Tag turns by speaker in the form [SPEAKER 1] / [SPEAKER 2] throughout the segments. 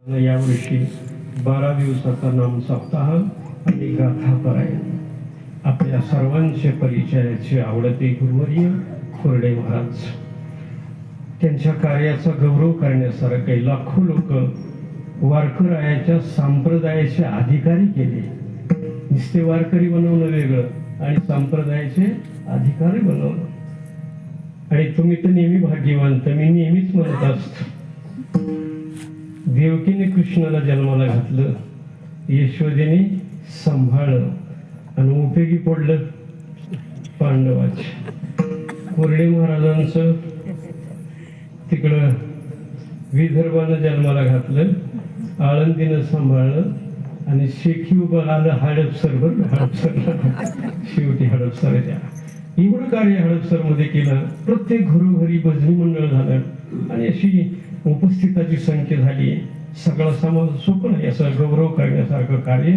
[SPEAKER 1] यावर्षी 12 दिवसाचा नाम सप्ताह आणि गाथा पारायण आपल्या सर्वांचे परिचयाचे आवडते गुरुवर्य कोरडे महाराज, त्यांच्या कार्याचा गौरव करण्यासारखे लाखो लोक वारकरायाच्या संप्रदायाचे अधिकारी केले. नुसते वारकरी बनवणं वेगळं आणि संप्रदायाचे अधिकारी बनवणं. आणि तुम्ही तर नेहमी भाग्यवान, तर मी नेहमीच म्हणत असतो, देवकीने कृष्णाला जन्माला घातलं, यशोदेने सांभाळलं आणि उपयोगी पडलं पांडवाचे. कोरडे महाराजांचं तिकडं विदर्भानं जन्माला घातलं, आळंदीनं सांभाळलं आणि शेखी उभं आलं हडपसर. शेवटी हडपसरच्या एवढं कार्य हडपसरमध्ये केलं. प्रत्येक घरोघरी भजनी मंडळ झालं आणि अशी उपस्थिताची संख्या झाली. सगळा समाज सोपं नाही असं गौरव करण्यासारखं कार्य.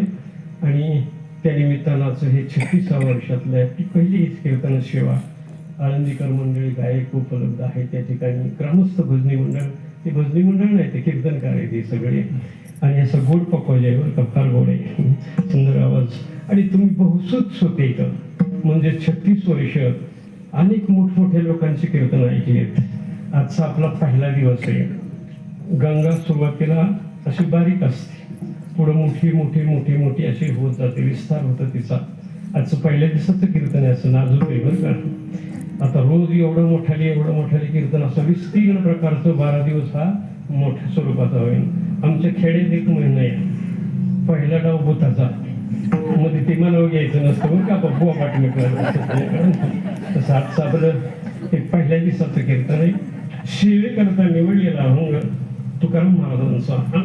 [SPEAKER 1] आणि त्यानिमित्तानाचं हे 36व्या वर्षातलं आपली पहिली कीर्तन सेवा. आळंदीकर मंडळी गायक उपलब्ध आहे त्या ठिकाणी. ग्रामस्थ भजनी मंडळ, ते भजनी मंडळ नाही ते कीर्तनकार आहे ते सगळे. आणि असं गोड पकवायच्यावर का फार गोड आहे, सुंदर आवाज. आणि तुम्ही बहुसूत होते का म्हणजे 36 वर्ष अनेक मोठमोठ्या लोकांची कीर्तन ऐकलीत. आजचा आपला पहिला दिवस आहे. गंगा सुरुवातीला अशी बारीक असते, पुढं मोठी मोठी मोठी मोठी अशी होत जाते, विस्तार होतं तिचा. आजचं पहिल्या दिवसाचं कीर्तन आहे, असं नाजूक आहे बरं का. आता रोज एवढं मोठाले कीर्तन असं विस्तीर्ण प्रकारचं 12 दिवस हा मोठ्या स्वरूपाचा होईल. आमच्या खेड्यात एक महिना आहे, पहिला डाव भूताचा, मध्ये ते मानव घ्यायचं नसतं बरं का, बुवा पाठवलं तसं आजचं आपलं एक पहिल्या दिवसाचं कीर्तन आहे. शिवे करता निवडलेला तुकाराम महाराजांचा.